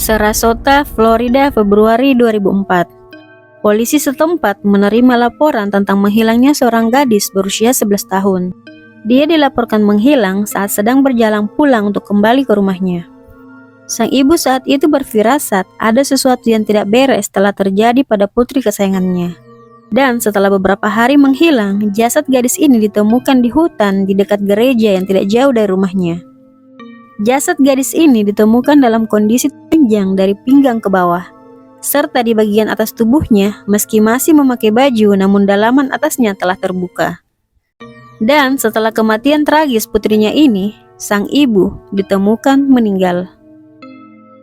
Sarasota, Florida, Februari 2004. Polisi setempat menerima laporan tentang menghilangnya seorang gadis berusia 11 tahun. Dia dilaporkan menghilang saat sedang berjalan pulang untuk kembali ke rumahnya. Sang ibu saat itu berfirasat ada sesuatu yang tidak beres telah terjadi pada putri kesayangannya. Dan setelah beberapa hari menghilang, jasad gadis ini ditemukan di hutan di dekat gereja yang tidak jauh dari rumahnya. Jasad gadis ini ditemukan dalam kondisi telanjang dari pinggang ke bawah, serta di bagian atas tubuhnya meski masih memakai baju namun dalaman atasnya telah terbuka. Dan setelah kematian tragis putrinya ini, sang ibu ditemukan meninggal.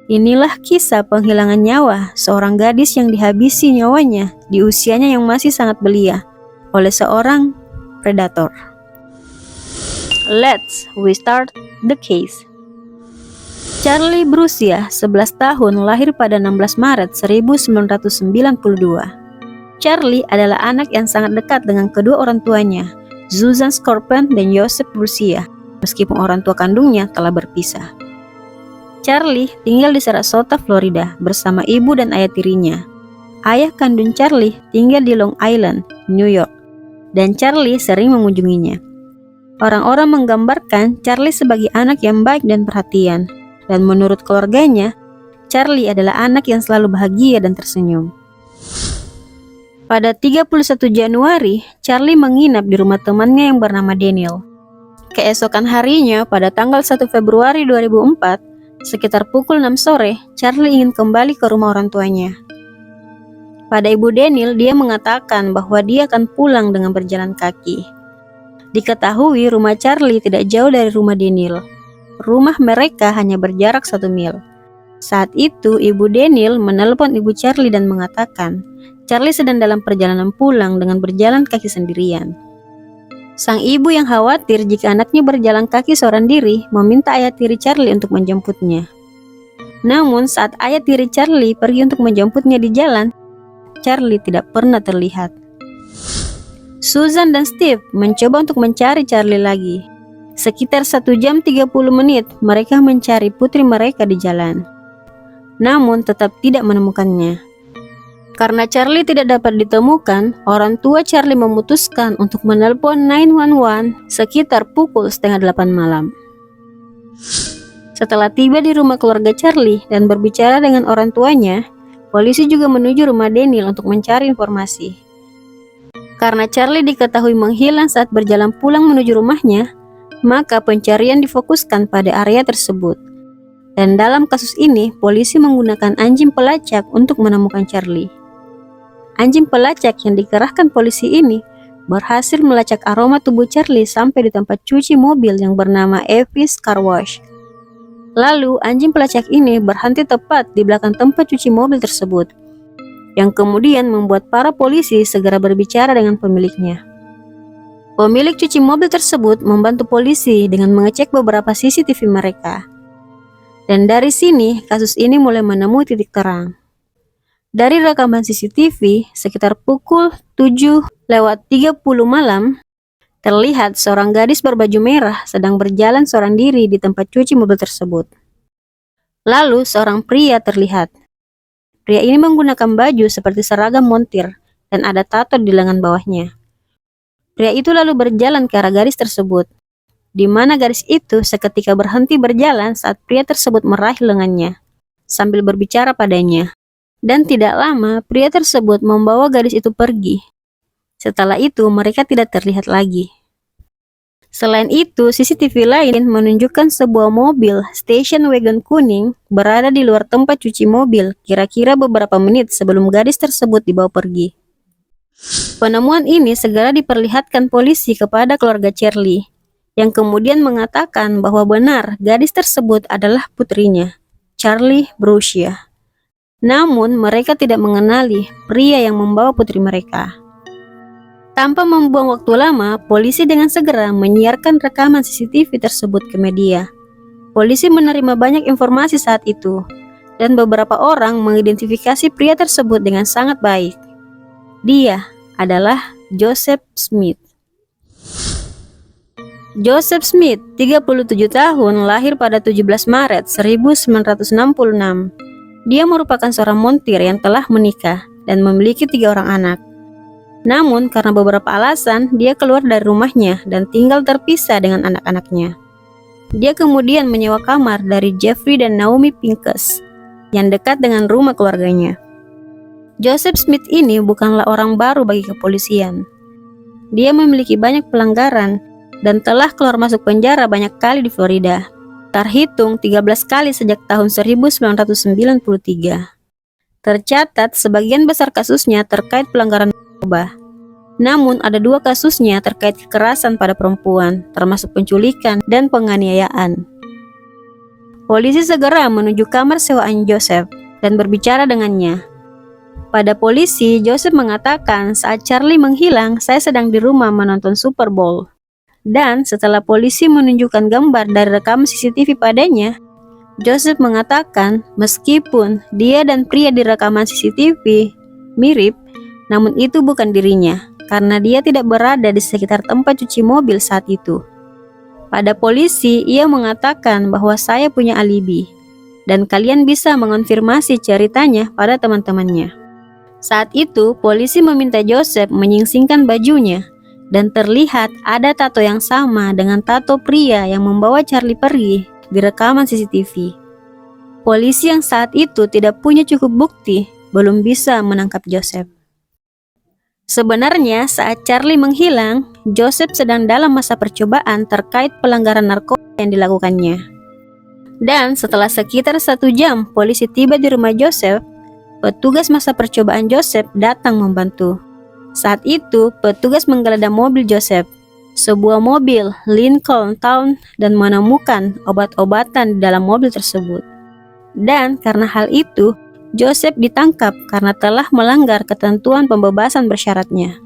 Inilah kisah penghilangan nyawa seorang gadis yang dihabisi nyawanya di usianya yang masih sangat belia oleh seorang predator. Let's restart the case. Charlie berusia 11 tahun, lahir pada 16 Maret 1992. Charlie adalah anak yang sangat dekat dengan kedua orang tuanya, Susan Scorpion dan Joseph Brucia, meskipun orang tua kandungnya telah berpisah. Charlie tinggal di Sarasota, Florida bersama ibu dan ayah tirinya. Ayah kandung Charlie tinggal di Long Island, New York, dan Charlie sering mengunjunginya. Orang-orang menggambarkan Charlie sebagai anak yang baik dan perhatian, dan menurut keluarganya, Charlie adalah anak yang selalu bahagia dan tersenyum. Pada 31 Januari, Charlie menginap di rumah temannya yang bernama Daniel. Keesokan harinya, pada tanggal 1 Februari 2004, sekitar pukul 6 sore, Charlie ingin kembali ke rumah orang tuanya. Pada ibu Daniel, dia mengatakan bahwa dia akan pulang dengan berjalan kaki. Diketahui rumah Charlie tidak jauh dari rumah Daniel. Rumah mereka hanya berjarak 1 mil. Saat itu, ibu Daniel menelpon ibu Charlie dan mengatakan, Charlie sedang dalam perjalanan pulang dengan berjalan kaki sendirian. Sang ibu yang khawatir jika anaknya berjalan kaki seorang diri meminta ayah tiri Charlie untuk menjemputnya. Namun saat ayah tiri Charlie pergi untuk menjemputnya di jalan, Charlie tidak pernah terlihat. Susan dan Steve mencoba untuk mencari Charlie lagi. Sekitar 1 jam 30 menit mereka mencari putri mereka di jalan. Namun tetap tidak menemukannya. Karena Charlie tidak dapat ditemukan, orang tua Charlie memutuskan untuk menelpon 911 sekitar pukul 7:30 malam. Setelah tiba di rumah keluarga Charlie dan berbicara dengan orang tuanya, polisi juga menuju rumah Daniel untuk mencari informasi. Karena Charlie diketahui menghilang saat berjalan pulang menuju rumahnya, maka pencarian difokuskan pada area tersebut. Dan dalam kasus ini, polisi menggunakan anjing pelacak untuk menemukan Charlie. Anjing pelacak yang dikerahkan polisi ini berhasil melacak aroma tubuh Charlie sampai di tempat cuci mobil yang bernama Evis Car Wash. Lalu anjing pelacak ini berhenti tepat di belakang tempat cuci mobil tersebut, yang kemudian membuat para polisi segera berbicara dengan pemiliknya. Pemilik cuci mobil tersebut membantu polisi dengan mengecek beberapa CCTV mereka. Dan dari sini kasus ini mulai menemui titik terang. Dari rekaman CCTV, sekitar pukul 7:30 malam, terlihat seorang gadis berbaju merah sedang berjalan seorang diri di tempat cuci mobil tersebut. Lalu seorang pria terlihat. Pria ini menggunakan baju seperti seragam montir dan ada tato di lengan bawahnya. Pria itu lalu berjalan ke arah gadis tersebut, di mana gadis itu seketika berhenti berjalan saat pria tersebut meraih lengannya, sambil berbicara padanya. Dan tidak lama, pria tersebut membawa gadis itu pergi. Setelah itu, mereka tidak terlihat lagi. Selain itu, CCTV lain menunjukkan sebuah mobil station wagon kuning berada di luar tempat cuci mobil kira-kira beberapa menit sebelum gadis tersebut dibawa pergi. Penemuan ini segera diperlihatkan polisi kepada keluarga Charlie, yang kemudian mengatakan bahwa benar gadis tersebut adalah putrinya, Charlie Brucia. Namun mereka tidak mengenali pria yang membawa putri mereka. Tanpa membuang waktu lama, polisi dengan segera menyiarkan rekaman CCTV tersebut ke media. Polisi menerima banyak informasi saat itu, dan beberapa orang mengidentifikasi pria tersebut dengan sangat baik. Dia adalah Joseph Smith. Joseph Smith, 37 tahun, lahir pada 17 Maret 1966. Dia merupakan seorang montir yang telah menikah dan memiliki 3 orang anak. Namun karena beberapa alasan, dia keluar dari rumahnya dan tinggal terpisah dengan anak-anaknya. Dia kemudian menyewa kamar dari Jeffrey dan Naomi Pincus yang dekat dengan rumah keluarganya. Joseph Smith ini bukanlah orang baru bagi kepolisian. Dia memiliki banyak pelanggaran dan telah keluar masuk penjara banyak kali di Florida. Terhitung 13 kali sejak tahun 1993. Tercatat sebagian besar kasusnya terkait pelanggaran narkoba. Namun ada 2 kasusnya terkait kekerasan pada perempuan, termasuk penculikan dan penganiayaan. Polisi segera menuju kamar sewaan Joseph dan berbicara dengannya. Pada polisi, Joseph mengatakan saat Charlie menghilang, saya sedang di rumah menonton Super Bowl. Dan setelah polisi menunjukkan gambar dari rekaman CCTV padanya, Joseph mengatakan meskipun dia dan pria di rekaman CCTV mirip, namun itu bukan dirinya karena dia tidak berada di sekitar tempat cuci mobil saat itu. Pada polisi, ia mengatakan bahwa saya punya alibi dan kalian bisa mengonfirmasi ceritanya pada teman-temannya. Saat itu, polisi meminta Joseph menyingsingkan bajunya dan terlihat ada tato yang sama dengan tato pria yang membawa Charlie pergi di rekaman CCTV. Polisi yang saat itu tidak punya cukup bukti belum bisa menangkap Joseph. Sebenarnya saat Charlie menghilang, Joseph sedang dalam masa percobaan terkait pelanggaran narkoba yang dilakukannya. Dan setelah sekitar 1 jam polisi tiba di rumah Joseph, petugas masa percobaan Joseph datang membantu. Saat itu petugas menggeledah mobil Joseph, sebuah mobil Lincoln Town, dan menemukan obat-obatan di dalam mobil tersebut. Dan karena hal itu, Joseph ditangkap karena telah melanggar ketentuan pembebasan bersyaratnya.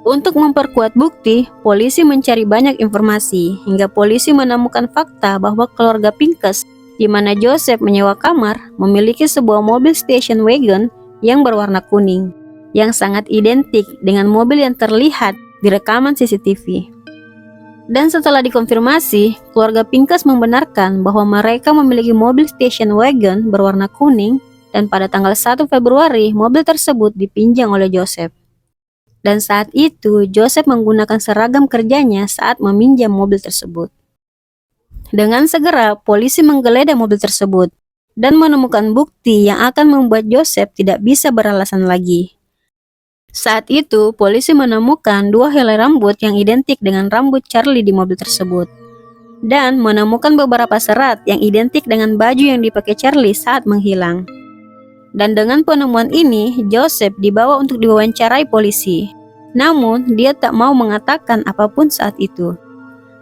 Untuk memperkuat bukti, polisi mencari banyak informasi hingga polisi menemukan fakta bahwa keluarga Pincus, di mana Joseph menyewa kamar, memiliki sebuah mobil station wagon yang berwarna kuning, yang sangat identik dengan mobil yang terlihat di rekaman CCTV. Dan setelah dikonfirmasi, keluarga Pincus membenarkan bahwa mereka memiliki mobil station wagon berwarna kuning dan pada tanggal 1 Februari mobil tersebut dipinjam oleh Joseph. Dan saat itu Joseph menggunakan seragam kerjanya saat meminjam mobil tersebut. Dengan segera polisi menggeledah mobil tersebut dan menemukan bukti yang akan membuat Joseph tidak bisa beralasan lagi. Saat itu, polisi menemukan 2 helai rambut yang identik dengan rambut Charlie di mobil tersebut, dan menemukan beberapa serat yang identik dengan baju yang dipakai Charlie saat menghilang. Dan dengan penemuan ini, Joseph dibawa untuk diwawancarai polisi. Namun, dia tak mau mengatakan apapun saat itu.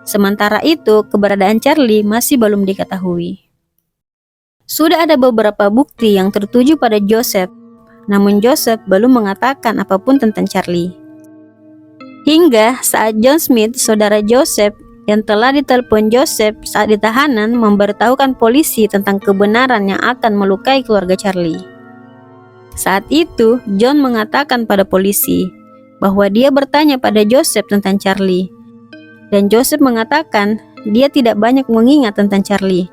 Sementara itu, keberadaan Charlie masih belum diketahui. Sudah ada beberapa bukti yang tertuju pada Joseph, namun Joseph belum mengatakan apapun tentang Charlie. Hingga saat John Smith, saudara Joseph yang telah ditelepon Joseph saat ditahanan, memberitahukan polisi tentang kebenaran yang akan melukai keluarga Charlie. Saat itu, John mengatakan pada polisi bahwa dia bertanya pada Joseph tentang Charlie. Dan Joseph mengatakan dia tidak banyak mengingat tentang Charlie,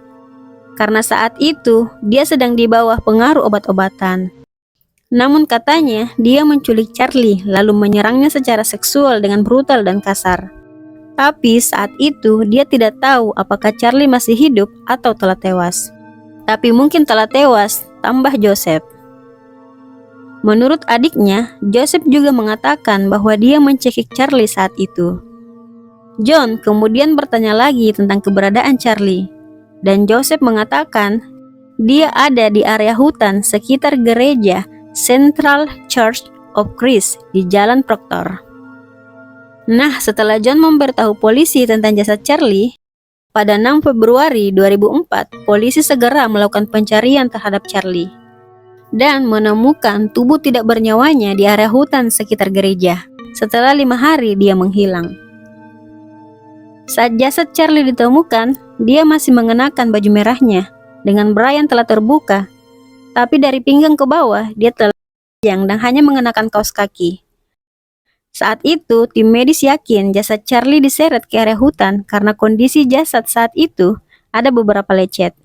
karena saat itu dia sedang di bawah pengaruh obat-obatan. Namun katanya dia menculik Charlie lalu menyerangnya secara seksual dengan brutal dan kasar. Tapi saat itu dia tidak tahu apakah Charlie masih hidup atau telah tewas. Tapi mungkin telah tewas, tambah Joseph. Menurut adiknya, Joseph juga mengatakan bahwa dia mencekik Charlie saat itu. John kemudian bertanya lagi tentang keberadaan Charlie, dan Joseph mengatakan dia ada di area hutan sekitar gereja Central Church of Christ di Jalan Proctor. Nah, setelah John memberitahu polisi tentang jasad Charlie, pada 6 Februari 2004, polisi segera melakukan pencarian terhadap Charlie dan menemukan tubuh tidak bernyawanya di area hutan sekitar gereja. Setelah 5 hari dia menghilang. Saat jasad Charlie ditemukan, dia masih mengenakan baju merahnya dengan bra yang telah terbuka, tapi dari pinggang ke bawah dia telah panjang dan hanya mengenakan kaos kaki. Saat itu, tim medis yakin jasad Charlie diseret ke area hutan karena kondisi jasad saat itu ada beberapa lecet.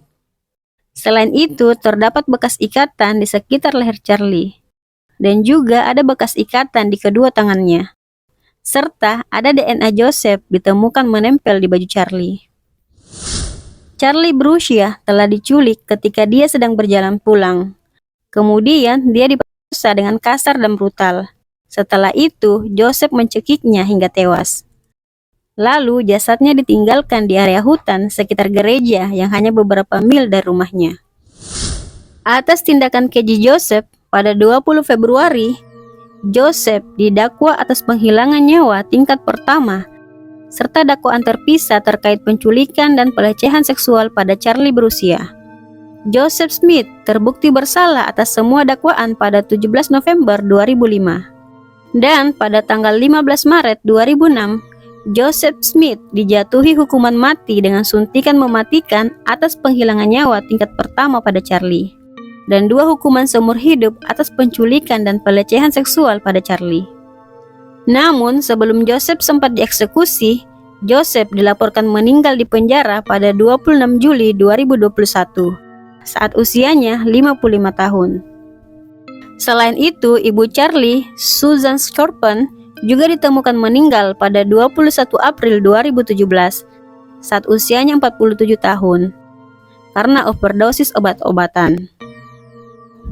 Selain itu, terdapat bekas ikatan di sekitar leher Charlie, dan juga ada bekas ikatan di kedua tangannya. Serta ada DNA Joseph ditemukan menempel di baju Charlie. Charlie berusia telah diculik ketika dia sedang berjalan pulang. Kemudian dia diperkosa dengan kasar dan brutal. Setelah itu, Joseph mencekiknya hingga tewas. Lalu jasadnya ditinggalkan di area hutan sekitar gereja yang hanya beberapa mil dari rumahnya. Atas tindakan keji Joseph, pada 20 Februari, Joseph didakwa atas penghilangan nyawa tingkat pertama serta dakwaan terpisah terkait penculikan dan pelecehan seksual pada Charlie berusia. Joseph Smith terbukti bersalah atas semua dakwaan pada 17 November 2005. Dan pada tanggal 15 Maret 2006, Joseph Smith dijatuhi hukuman mati dengan suntikan mematikan atas penghilangan nyawa tingkat pertama pada Charlie, dan 2 hukuman seumur hidup atas penculikan dan pelecehan seksual pada Charlie. Namun, sebelum Joseph sempat dieksekusi, Joseph dilaporkan meninggal di penjara pada 26 Juli 2021, saat usianya 55 tahun. Selain itu, ibu Charlie, Susan Scorpion, juga ditemukan meninggal pada 21 April 2017 saat usianya 47 tahun karena overdosis obat-obatan.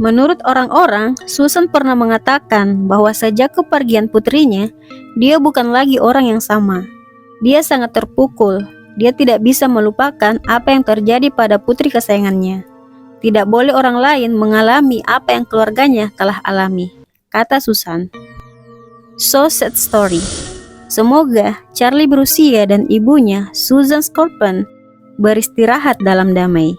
Menurut orang-orang, Susan pernah mengatakan bahwa sejak kepergian putrinya, dia bukan lagi orang yang sama. Dia sangat terpukul. Dia tidak bisa melupakan apa yang terjadi pada putri kesayangannya. Tidak boleh orang lain mengalami apa yang keluarganya telah alami, kata Susan. So sad story. Semoga Charlie berusia dan ibunya, Susan Scorpion, beristirahat dalam damai.